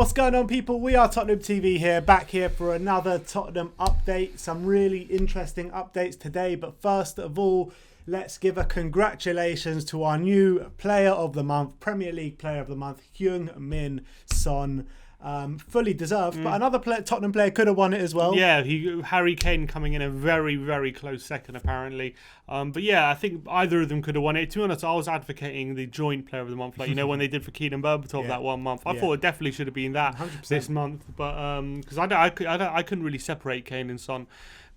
What's going on, people? We are Tottenham TV here, back here for another Tottenham update. Some really interesting updates today, but first of all, let's give a congratulations to our new Player of the Month, Premier League Player of the Month, Heung-min Son. Fully deserved, but another Tottenham player could have won it as well. Yeah, Harry Kane coming in a very, very close second, apparently. But yeah, I think either of them could have won it. To be honest, I was advocating the joint Player of the Month, like when they did for Keenan Berbatov that 1 month. I thought it definitely should have been that 100%. This month, but because I couldn't really separate Kane and Son.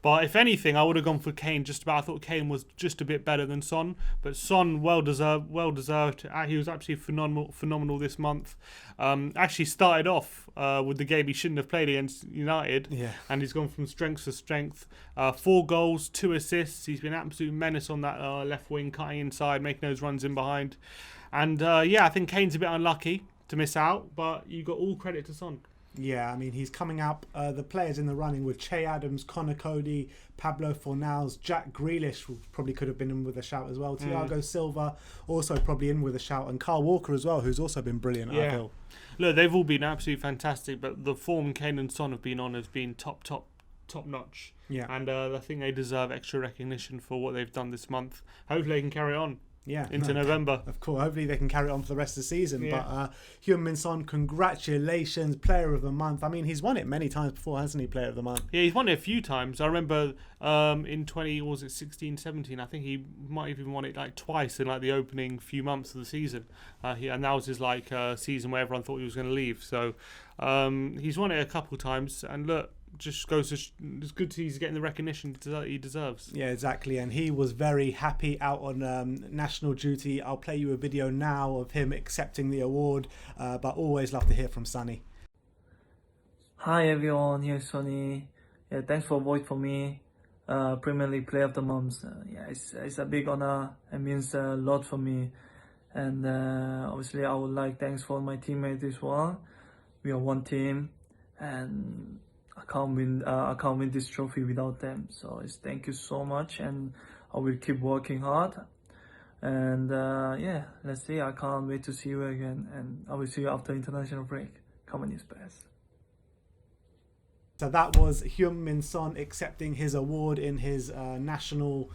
But if anything, I would have gone for Kane just about. I thought Kane was just a bit better than Son. But Son, well deserved. He was absolutely phenomenal this month. Actually started off with the game he shouldn't have played against United. Yeah. And he's gone from strength to strength. 4 goals, 2 assists. He's been an absolute menace on that left wing, cutting inside, making those runs in behind. And I think Kane's a bit unlucky to miss out. But you got all credit to Son. Yeah, I mean, he's coming up, the players in the running with Che Adams, Connor Cody, Pablo Fornals, Jack Grealish probably could have been in with a shout as well. Thiago Silva also probably in with a shout, and Kyle Walker as well, who's also been brilliant, I feel. Look, they've all been absolutely fantastic, but the form Kane and Son have been on has been top notch. Yeah. And I think they deserve extra recognition for what they've done this month. Hopefully they can carry on. Into November. Of course, hopefully they can carry it on for the rest of the season. Yeah. But Heung-min Son, congratulations, Player of the Month. I mean, he's won it many times before, hasn't he, Player of the Month? Yeah, he's won it a few times. I remember in 16, 17, I think he might have even won it like twice in like the opening few months of the season. And that was his season where everyone thought he was going to leave. So he's won it a couple of times. And look, just goes to it's good to see he's getting the recognition he deserves. Yeah, exactly. And he was very happy out on national duty. I'll play you a video now of him accepting the award, but always love to hear from Sonny. Hi everyone, here's Sonny. Yeah, thanks for voting for me, Premier League Player of the Month. It's a big honor. It means a lot for me. And obviously I would like thanks for my teammates as well. We are one team, and I can't win this trophy without them. So thank you so much, and I will keep working hard. And let's see. I can't wait to see you again, and I will see you after international break. Come on, best. So that was Heung-min Son accepting his award in his national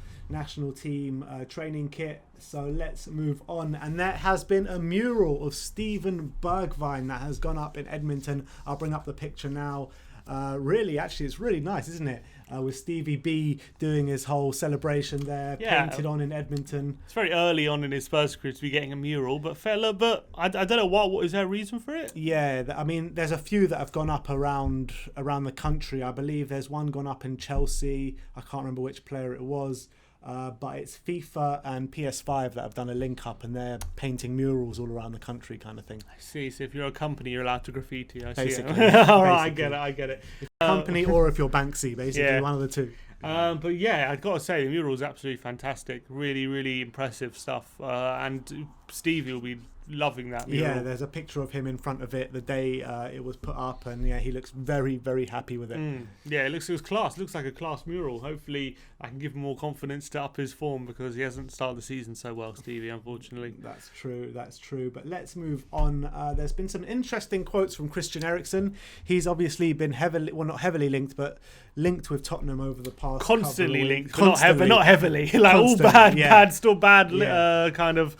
team training kit. So let's move on. And there has been a mural of Steven Bergwijn that has gone up in Edmonton. I'll bring up the picture now. Really, actually, it's really nice, isn't it? With Stevie B doing his whole celebration there, painted on in Edmonton. It's very early on in his Spurs career to be getting a mural, but I don't know what is there a reason for it? Yeah, I mean, there's a few that have gone up around the country. I believe there's one gone up in Chelsea. I can't remember which player it was. But it's FIFA and PS5 that have done a link up, and they're painting murals all around the country, kind of thing. I see. So if you're a company, you're allowed to graffiti. I basically, see. All right, I get it. Company, or if you're Banksy, basically, one of the two. But yeah, I've got to say the mural is absolutely fantastic. Really, really impressive stuff. And Stevie will be loving that mural. Yeah, there's a picture of him in front of it the day it was put up, and he looks very, very happy with it. Yeah, it looks class. It looks like a class mural. Hopefully I can give him more confidence to up his form, because he hasn't started the season so well, Stevie, unfortunately. That's true. But let's move on. There's been some interesting quotes from Christian Eriksen. He's obviously been not heavily linked, but linked with Tottenham over the past constantly linked, constantly. Not heavily. Like all bad kind of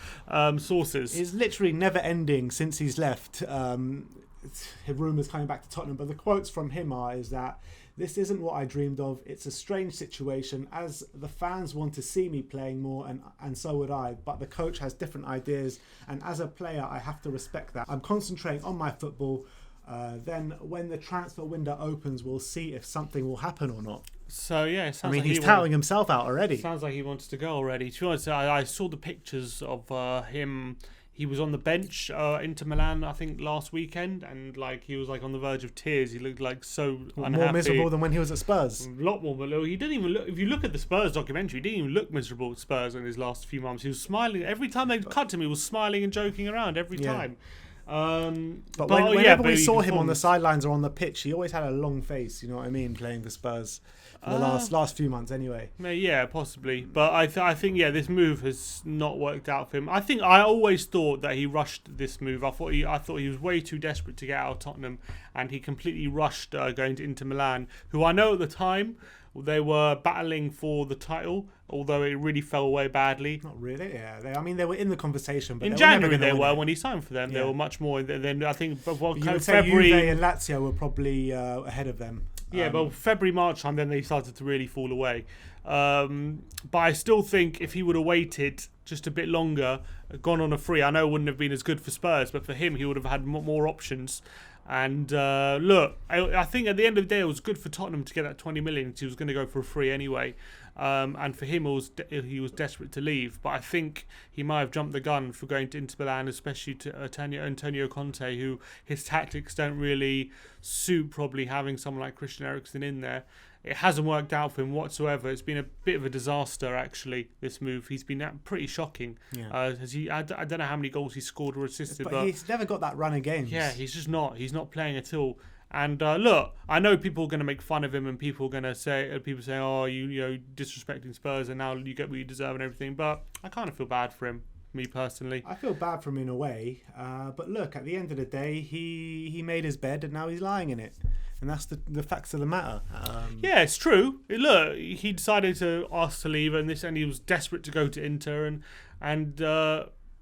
sources. It's literally never ending since he's left. Rumours coming back to Tottenham, but the quotes from him is that this isn't what I dreamed of. It's a strange situation, as the fans want to see me playing more, and so would I, but the coach has different ideas, and as a player I have to respect that. I'm concentrating on my football. Then when the transfer window opens, we'll see if something will happen or not. So yeah, it sounds he's touting himself out already. Sounds like he wants to go already. To be honest, I saw the pictures of him. He was on the bench Inter Milan, I think, last weekend, and he was on the verge of tears. He looked so unhappy. More miserable than when he was at Spurs. A lot more. He didn't even look. If you look at the Spurs documentary, he didn't even look miserable at Spurs in his last few months. He was smiling every time they cut to him. He was smiling and joking around every time. But yeah, whenever but we he saw him on the performed. sidelines or on the pitch, he always had a long face. You know what I mean? Playing for Spurs for the last few months, anyway. Yeah, possibly. But I think this move has not worked out for him. I always thought that he rushed this move. I thought he was way too desperate to get out of Tottenham, and he completely rushed going to Inter Milan, who I know at the time they were battling for the title, although it really fell away badly. Not really. Yeah. They were in the conversation, but In they January were never they gonna were win it. when he signed for them. They Yeah. were much more than I think. Well, You kind would of say February. Juve and Lazio were probably ahead of them. Yeah, but February, March time, then they started to really fall away. But I still think if he would have waited just a bit longer, gone on a free, I know it wouldn't have been as good for Spurs, but for him, he would have had more options. And look, I think at the end of the day, it was good for Tottenham to get that 20 million because he was going to go for a free anyway. And for him, he was desperate to leave. But I think he might have jumped the gun for going to Inter Milan, especially to Antonio Conte, who his tactics don't really suit probably having someone like Christian Eriksen in there. It hasn't worked out for him whatsoever. It's been a bit of a disaster, actually, this move. He's been pretty shocking. Yeah. I don't know how many goals he scored or assisted, but he's never got that run of games. yeah, he's just not. He's not playing at all. And look, I know people are going to make fun of him, and people are going to say, "Oh, you know, disrespecting Spurs, and now you get what you deserve and everything." But I kind of feel bad for him, me personally. I feel bad for him in a way, but look, at the end of the day, he made his bed and now he's lying in it, and that's the facts of the matter. Yeah, it's true. Look, he decided to ask to leave, and he was desperate to go to Inter, and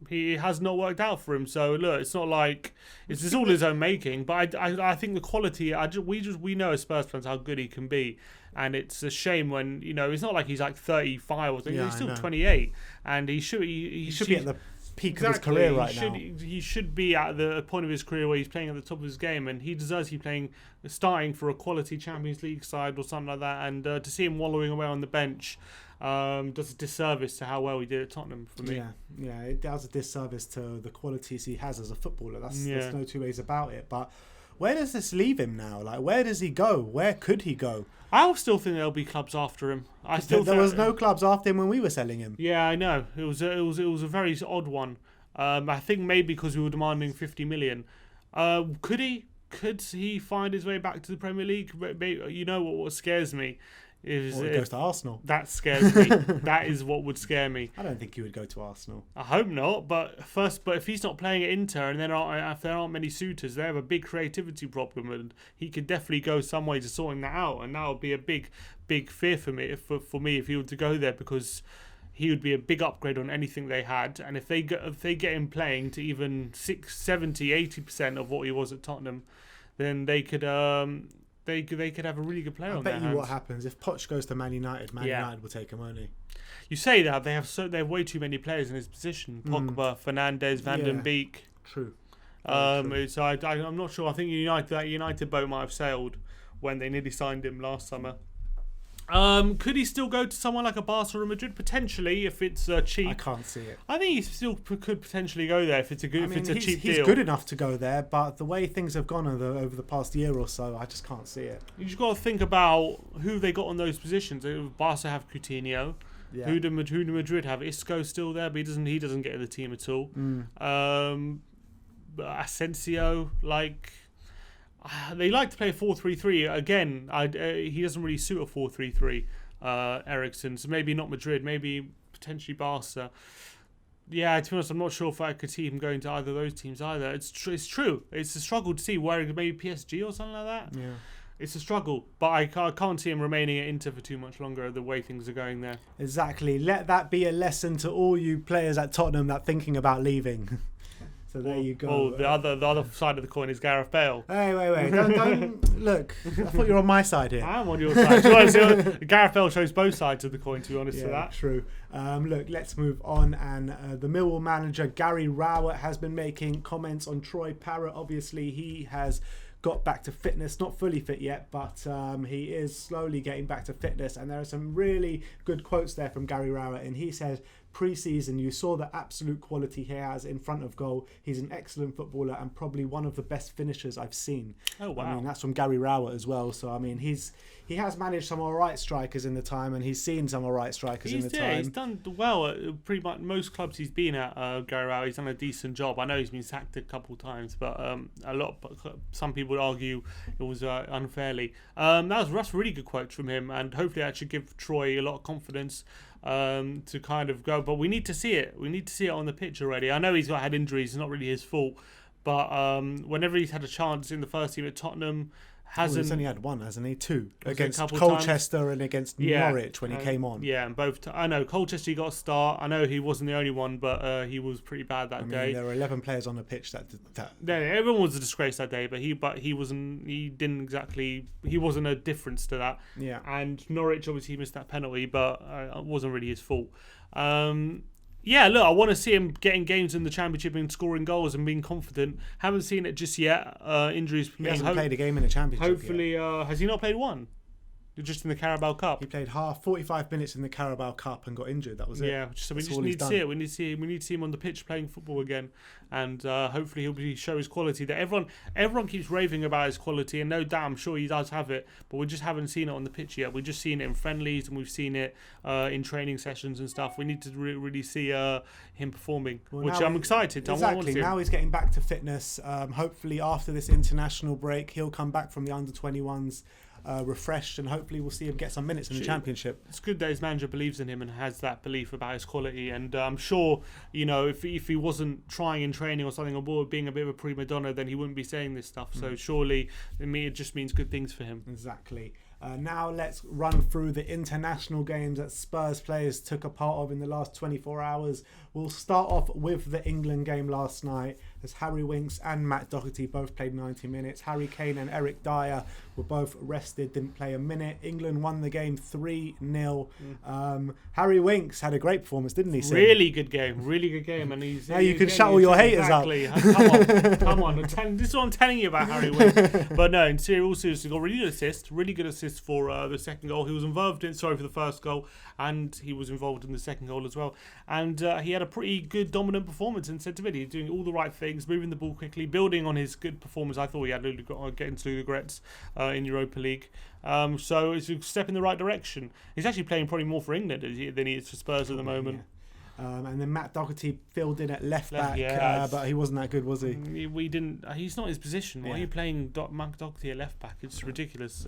he has not worked out for him. So look, it's not like it's all his own making. But I think the quality. We know as Spurs fans how good he can be, and it's a shame when it's not like he's like 35 or something. Yeah, He's still I know. 28, and he should He should be at the peak of his career right now. He should be at the point of his career where he's playing at the top of his game, and he deserves to be starting for a quality Champions League side or something like that. And to see him wallowing away on the bench does a disservice to how well he did at Tottenham for me. Yeah, it does a disservice to the qualities he has as a footballer. There's no two ways about it. But where does this leave him now? Like, where does he go? Where could he go? I still think there'll be clubs after him. There was no clubs after him when we were selling him. Yeah, I know. It was a very odd one. I think maybe because we were demanding 50 million. Could he find his way back to the Premier League? You know what scares me is Or it goes to Arsenal. That scares me. That is what would scare me. I don't think he would go to Arsenal. I hope not. But if he's not playing at Inter, and if there aren't many suitors, they have a big creativity problem, and he could definitely go some way to sorting that out. And that would be a big fear for me if he were to go there, because he would be a big upgrade on anything they had. And if they get him playing to even 70-80% of what he was at Tottenham, then they could they could have a really good player I on their bet you hands. what happens if Poch goes to Man United. United will take him, won't he? You say that they have way too many players in his position: Pogba, Fernandes, Van den Beek. True. So I'm not sure. I think that United boat might have sailed when they nearly signed him last summer. Could he still go to someone like a Barca or Madrid potentially if it's cheap? I can't see it. I think he still could potentially go there if it's a cheap deal. He's good enough to go there, but the way things have gone over the past year or so, I just can't see it. You just got to think about who they got on those positions. Barca have Coutinho. Yeah. Who do Madrid have? Isco still there, but he doesn't get in the team at all. But Asensio, they like to play 4-3-3 again. He doesn't really suit a 4-3-3. Eriksen, so maybe not Madrid, maybe potentially Barca. Yeah, to be honest, I'm not sure if I could see him going to either of those teams either. It's true. It's a struggle to see where maybe PSG or something like that. Yeah. It's a struggle, but I can't see him remaining at Inter for too much longer, the way things are going there. Exactly. Let that be a lesson to all you players at Tottenham that thinking about leaving. So there you go. Oh, the other side of the coin is Gareth Bale. Hey, wait. Don't look. I thought you were on my side here. I am on your side. Gareth Bale shows both sides of the coin, to be honest with that. True. Look, let's move on. And the Millwall manager, Gary Rowett, has been making comments on Troy Parrott. Obviously, he has got back to fitness, not fully fit yet, but he is slowly getting back to fitness. And there are some really good quotes there from Gary Rowett. And he said, pre-season, you saw the absolute quality he has in front of goal. He's an excellent footballer and probably one of the best finishers I've seen. Oh wow! I mean, that's from Gary Rowett as well. So I mean, he has managed some alright strikers in the time, and he's seen some alright strikers in the time. He's done well at pretty much most clubs he's been at. Gary Rowett, he's done a decent job. I know he's been sacked a couple of times, but some people would argue it was unfairly. That's a really good quote from him, and hopefully that should give Troy a lot of confidence to kind of go. But we need to see it. We need to see it on the pitch already. I know he's had injuries; it's not really his fault. But whenever he's had a chance in the first team at Tottenham, he's only had one, hasn't he? Two against Colchester Colchester and against Norwich when he came on. Yeah, and both. I know Colchester he got a start. I know he wasn't the only one, but he was pretty bad that day. There were 11 players on the pitch that. Yeah, everyone was a disgrace that day, but he wasn't. He didn't exactly. He wasn't a difference to that. Yeah. And Norwich obviously missed that penalty, but it wasn't really his fault. Yeah, look, I want to see him getting games in the Championship and scoring goals and being confident. Haven't seen it just yet. Injuries. He hasn't played a game in the Championship hopefully, has he not played one? Just in the Carabao Cup. He played 45 minutes in the Carabao Cup and got injured. That was it. Yeah, so we just need to see it. We need to see him on the pitch playing football again, and hopefully he'll show his quality. That everyone keeps raving about his quality, and no doubt I'm sure he does have it, but we just haven't seen it on the pitch yet. We've just seen it in friendlies and we've seen it in training sessions and stuff. We need to really see him performing, which I'm excited. Exactly. Now he's getting back to fitness. Hopefully after this international break, he'll come back from the under-21s. Refreshed, and hopefully we'll see him get some minutes in the Championship. It's good that his manager believes in him and has that belief about his quality, and I'm sure, if he wasn't trying in training or something, or being a bit of a prima donna, then he wouldn't be saying this stuff. So surely it just means good things for him. Exactly. Now let's run through the international games that Spurs players took a part of in the last 24 hours. We'll start off with the England game last night, as Harry Winks and Matt Doherty both played 90 minutes. Harry Kane and Eric Dyer were both rested, didn't play a minute. England won the game 3-0. Harry Winks had a great performance, didn't he, Sim? Really good game, and he's... Now you can shut all your haters up. Come on. This is what I'm telling you about Harry Winks. But no, in all seriousness, he got really good assist for the second goal. He was involved for the first goal, and he was involved in the second goal as well. And he had a pretty good dominant performance in centre mid. He's doing all the right things, moving the ball quickly, building on his good performance. I thought he had getting to regrets in Europa League. So it's a step in the right direction. He's actually playing probably more for England than he is for Spurs at the moment. Yeah. And then Matt Doherty filled in at left back, but he wasn't that good, was he? We didn't. He's not his position. Why are you playing Matt Doherty at left back? It's ridiculous.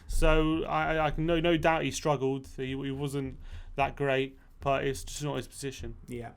So I no doubt he struggled. He wasn't that great, but it's just not his position. Yeah.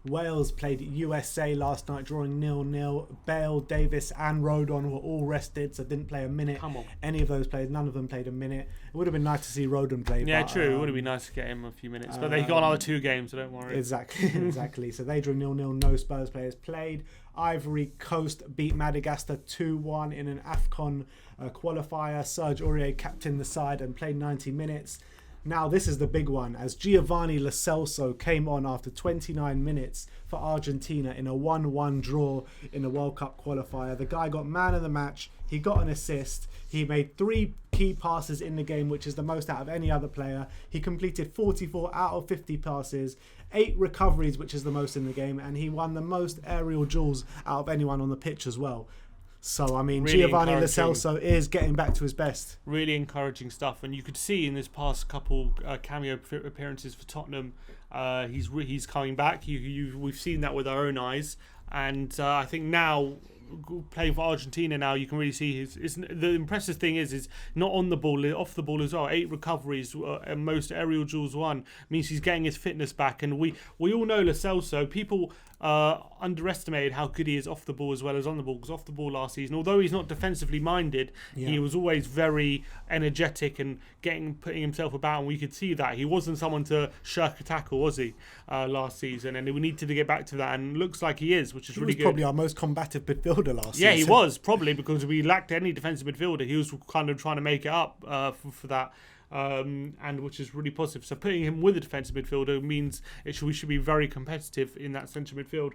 Wales played USA last night, drawing 0-0. Bale, Davis and Rodon were all rested, so didn't play a minute. Come on. Any of those players, none of them played a minute. It would have been nice to see Rodon play. Yeah, true. It would have been nice to get him a few minutes. But they got another 2 games, so don't worry. Exactly. So they drew 0-0. No Spurs players played. Ivory Coast beat Madagascar 2-1 in an AFCON qualifier. Serge Aurier captained the side and played 90 minutes. Now this is the big one, as Giovanni Lo Celso came on after 29 minutes for Argentina in a 1-1 draw in the World Cup qualifier. The guy got man of the match. He got an assist. He made 3 key passes in the game, which is the most out of any other player. He completed 44 out of 50 passes, 8 recoveries, which is the most in the game, and he won the most aerial duels out of anyone on the pitch as well. So, I mean, really Giovanni Lo Celso is getting back to his best. Really encouraging stuff. And you could see in this past couple cameo appearances for Tottenham, he's coming back. We've seen that with our own eyes. And I think now, playing for Argentina now, you can really see the impressive thing is not on the ball, off the ball as well. 8 recoveries and most aerial duels won means he's getting his fitness back. And we all know Lo Celso. People underestimated how good he is off the ball as well as on the ball, because off the ball last season, although he's not defensively minded, he was always very energetic and putting himself about, and we could see that he wasn't someone to shirk a tackle, was he, last season, and we needed to get back to that, and looks like he is, which is really good. He was probably our most combative midfielder last season. Yeah, he was, probably, because we lacked any defensive midfielder. He was kind of trying to make it up for that. And which is really positive. So putting him with a defensive midfielder means we should be very competitive in that centre midfield.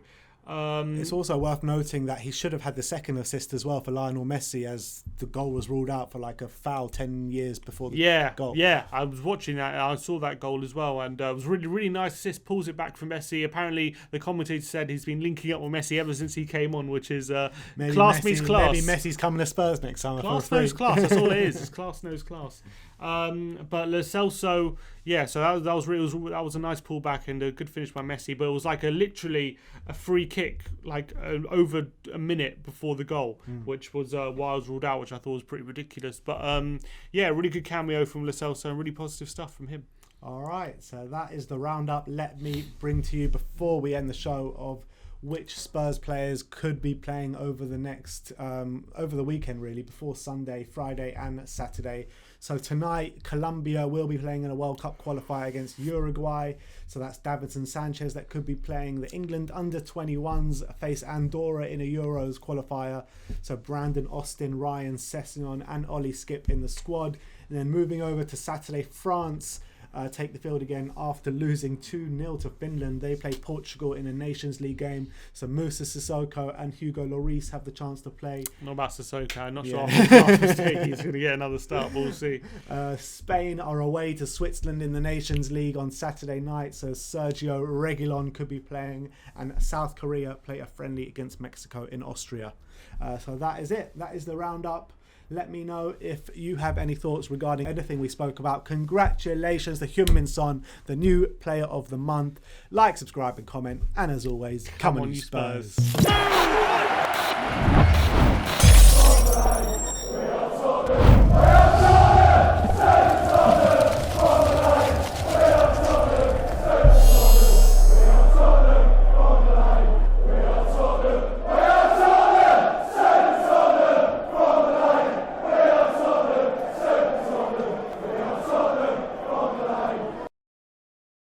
It's also worth noting that he should have had the second assist as well for Lionel Messi, as the goal was ruled out for like a foul 10 years before the goal. Yeah, I was watching that. I saw that goal as well, and it was really, really nice assist. Pulls it back from Messi. Apparently, the commentator said he's been linking up with Messi ever since he came on, which is class meets class. Maybe Messi's coming to Spurs next summer. Class knows class. That's all it is. It's class knows class. But Celso, yeah. So that was a nice pullback and a good finish by Messi. But it was like literally a free kick, like over a minute before the goal, which was why I was ruled out, which I thought was pretty ridiculous. But yeah, really good cameo from Lo Celso and really positive stuff from him. All right, so that is the roundup. Let me bring to you, before we end the show, of which Spurs players could be playing over the next over the weekend, really, before Sunday, Friday and Saturday. So tonight, Colombia will be playing in a World Cup qualifier against Uruguay. So that's Davinson Sanchez that could be playing. The England under-21s face Andorra in a Euros qualifier. So Brandon Austin, Ryan Sessegnon and Ollie Skip in the squad. And then moving over to Saturday, France take the field again after losing 2-0 to Finland. They play Portugal in a Nations League game. So Moussa Sissoko and Hugo Lloris have the chance to play. Not about Sissoko. I'm not sure after mistake he's going to get another start, but we'll see. Spain are away to Switzerland in the Nations League on Saturday night. So Sergio Reguilon could be playing. And South Korea play a friendly against Mexico in Austria. So that is it. That is the roundup. Let me know if you have any thoughts regarding anything we spoke about. Congratulations to Heung-min Son, the new player of the month. Like, subscribe and comment. And as always, come on you Spurs.